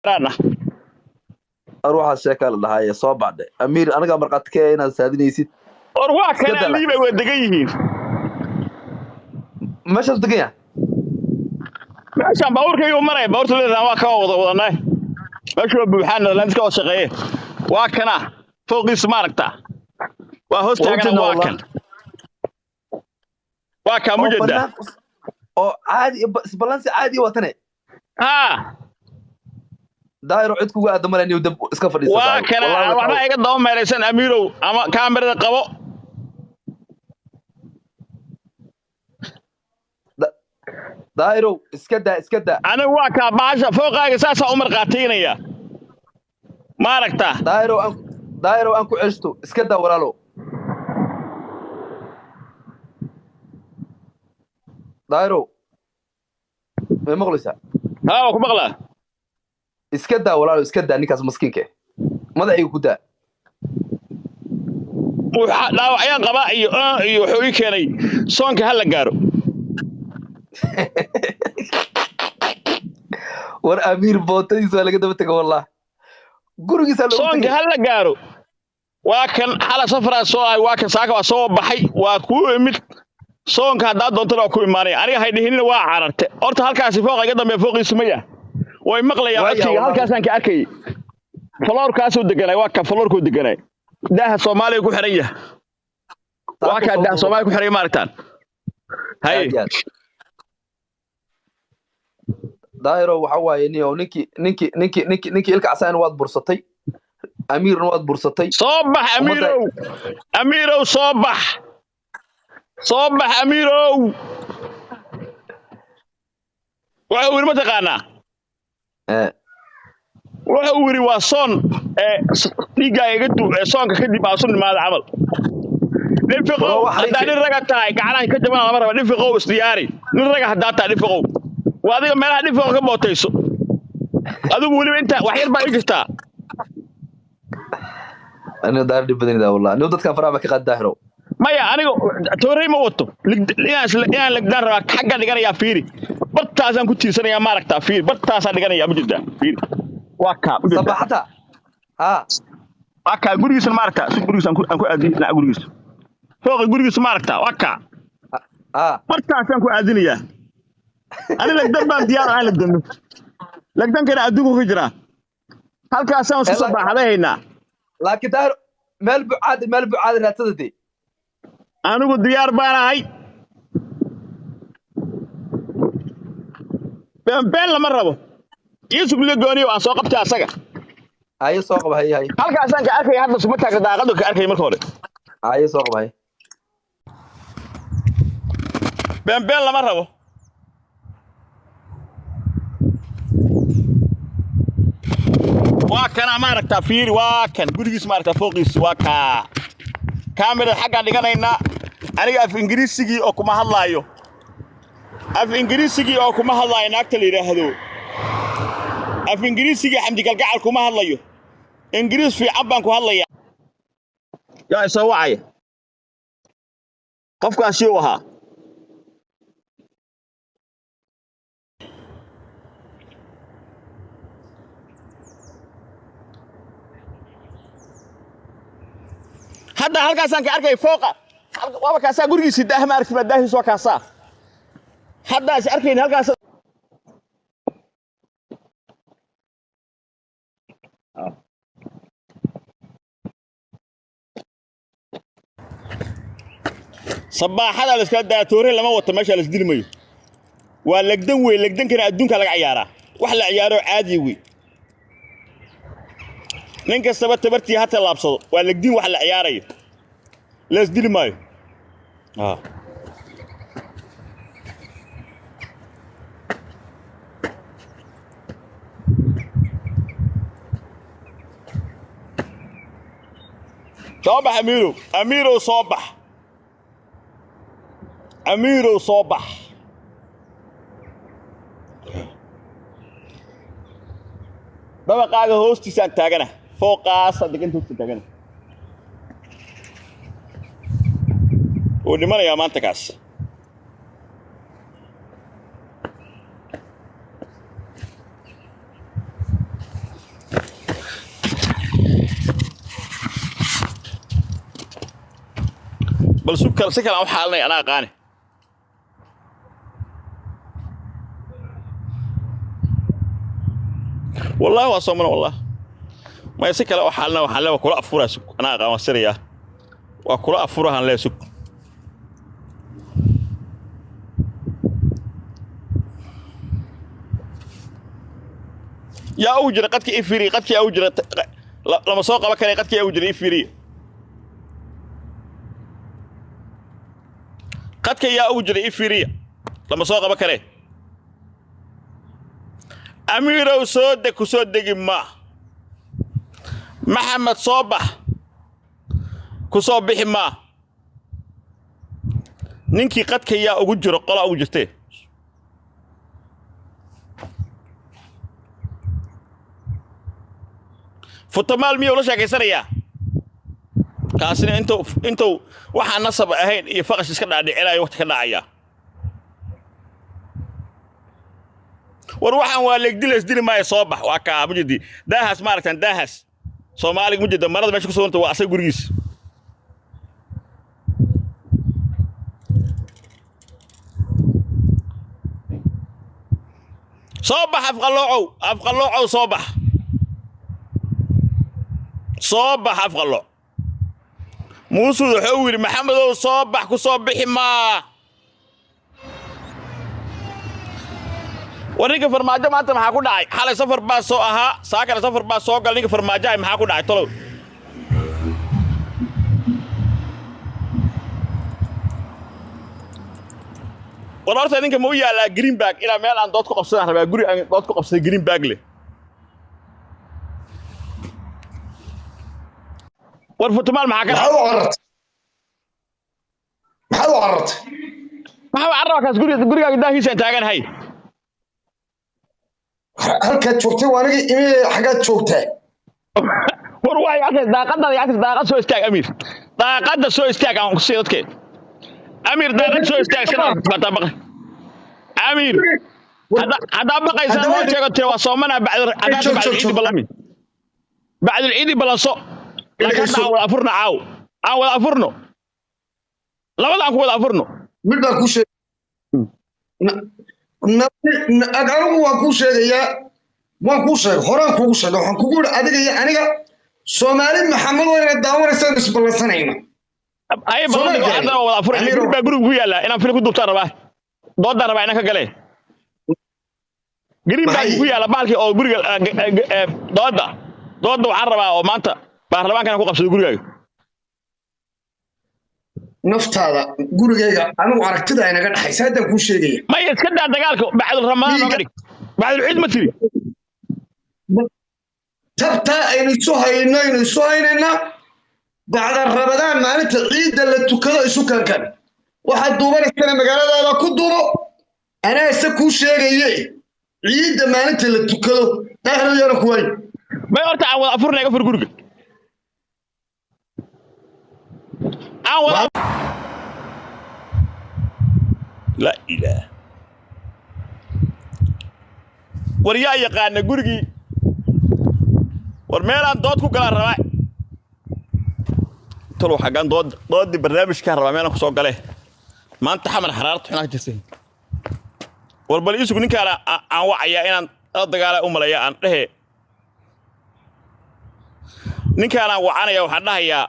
raana أروح الشكل لها هي صوب أمير أنا قبل قد كأنا سادني يسيت or waa kan كده لا liibay way degan yihiin مش أصدقيا meeshaan baabuurkaygu maray baabuurta leedahay waa ka wada wadanay meeshu waa buuxaan la iska wada shaqeeyay waa kana fooqiis ma aragtaa waa hoos taagan waa kan waa ka أو mujada بناك أو عادي بس بالانس عادي وطني ha دايرو عدكو قاعد مالني ودب اسكفر لي waa kana والله waxba iga daba meelaysan amiirow ama kaamirada qabo دايرو اسكدا anigu waa ka baasha fooqaaga saasa u marqaatiinaya ma aragtaa دايرو أنكو عشتو اسكدا ورالو دايرو ما مغلسة ha waa ku maqlaa اسكدا ورالو اسكدا نيكاس مسكينك ماذا يقول dhaawacyan qaba iyo wuxuu ii keenay soonka hal la gaaro war Amir bootadiisa waa laga daba tagay wallaah gurigiisa lagu soonka tagay hal la gaaro waa kan xala safraa soo ay waa kan saaka waa soo baxay waa ku imid soonka hadda doonto waa ku imaanay aniga hay dhihinina waa cararte horta halkaasi fooqa iga dambe fooqiisu ma yahay way maqlayaan codkiga halkaasaan ka arkay faloorkaas uu deganay waa ka faloorku deganay daaha Soomaaliya ku xiran yahay waa ka daaha Soomaaliya ku xiran maaragtaan hay daayiro waxa waaye ninki ilka casaan waad bursatay Amirna waad bursatay soo bax amiirow soo bax amiirow waxa uu ma taqaanaa waxa uu yiri waa soon dhiiga iga soonka kadib aa sun maada camal dhifiqow haddii nin raga tahay gacanaan ka jaban lama raba dhifiqow isdiyaari nin raga haddaa taa dhifiqow waa adiga meelaha dhifiqow ka bootayso adigu waliba inta wax yar baa jirtaa أنا داير دي بدني ده والله نو دتك فرابة كقد داهرو maya aniga toorey ma wato inaan lagdaan rabaa xagga dhiganayaa fiiri bartaasaan ku tiirsanayaa ma aragtaa fiiri bartaasaan dhiganayaa ma jirtaa fiiri waa kaa sabaxata waa kaa gurigiisa ma aragtaa si gurigiisa aan ku aadin dhinaca gurigiisa fooqa gurigiisa ma aragtaa waa kaa bartaasaan ku aadinayaa aniga lagdan baan diyaar ahaan lagdankana adduunku ka jiraa halkaasaan isku sabaxadahaynaa laakiin daahir meel bucaad raadsadadii anigu diyaar baan ahay been lama rabo Yusuf Legooni waan soo qabtay asaga ay soo qabay halkaasaan ka arkay hadda suma taag daaqado ka arkay markii hore ay soo qabay been lama rabo waa kana ma aragtaa fiiri waa kan gurigiisa ma aragtaa fooqiisa waa ka kaamirada xagga dhiganayna aniga af ingiriisigii oo kuma hadlaayo naagta la yiraahdo af ingiriisigii xamdi galgacal kuma hadlayo ingiriis fiican baan ku hadlayaa yaa soo wacay qofkaasi uu ahaa hadda halkaasaan ka arkay fooqa waaba kaasaa gurigiisa daah ma aragtay daahiis waa kaasaa hadda is arkayn halkaas sabaaxada la iska daatoore lama wato meesha la isdilmayo waa lagdan weey lagdankana adduunka laga ciyaaraa wax la ciyaaro caadi weey nin kastaba tabartii hata laabsado waa lagdin wax la ciyaarayo la isdilmayo صباح أميرو صباح بابا قاعدة هوستي سانتاغنا فوق صدق انتو تاغنا ودي يا مانتكاس bal sukar si kale aan u xaalinay anaa aqaane والله وصمنا والله ما يسكر لو حالنا وحالنا وكل أفورة سك أنا أقام سريع وكل أفورة هنلا سك يا أوجر قد كي إفري قد كي أوجر لما سوق بكرة قد كي أوجر إفري قد كي يا أوجر إفري لما سوق بكرة أمير وصدق وصدق ما محمد صباح كصبح ما ننكي قد كي يا أوجر قلا أوجرته فتمال مية ولا شيء سريع كاسين انتو waxaa nasab ahayn iyo faqash iska dhaadhicinayo waqti ka dhacaya war waxaan waa leegdilees dili maayo soo bax waa ka mujidi daahas maaragtan daahas Soomaaliga mujida marada meesha ku soo waa asay gurigiis soo bax afqaloocow soo bax صباح أفغلو موسو حوير محمد صباح كصبح ما وريك فرماجة ما أنت محاكو داعي حالي سفر باس سو أها ساكر سفر باس سو قال ليك فرماجة محاكو داعي طلو ورارت أنك مويا على جرين باك إلى ميل عن دوتكو قبصنا ربا جوري عن دوتكو قبصنا جرين باك لي والفتمال معك محاو عرت كاس قريقا قداه هيسان تاغان هاي halkaad joogtay waa aniga imi xagaad joogtaa war waay akay daaqada soo istaag Amir daaqada soo istaag aan ku sii dadkee Amir daaqada soo istaag sana fata baqay Amir hada baqaysan oo jeegtay waa soomana بعد العيد بلانسو لكن ولا أفرنا ولا أفرنا لا ولا أكو ولا أفرنا mid baan ku sheegay agarugu waan ku sheegay horaan kugu sheegay waxaan kugu yiri adiga iyo aniga Soomaali Maxamed wayna daawanaysaa isballansanayna ay balan hada wala afrana guriga guriga ku yaala inaan fil ku dubtaan rabaa dooda rabaa inaan ka galay guriga ku yaala baalkii oo guriga dooda waxaan rabaa oo maanta baarlamaanka ku qabsaday gurigaaga naftaada gurigayga anigu aragtida ay naga dhaxaysa hadda ku sheegaya ma iska daa dagaalka bacd ramadaan oo gadig bacd ciid ma tiri tabta aynu soo haynayna bacd ramadaan maalinta ciidda la tukado isu kankan waxa duubanaysa magaaladaada ku duubo ana isa ku sheegayay ciidda maalinta la tukado daahirayna ku way ما أرتع عوض أفرنا يقفل جورج عوض لا إله وريا يقان جورجي ورميلان دوت كوكلا الرواء طلعوا حاجان ضد برنامج كهرباء ميلان كسوق عليه ما أنت حمل حرارة هناك جسين والبليس يقولين كلا عن وعيا إن أضجع على ليا عن إيه ninkaan aan wacanaya waxaan dhahayaa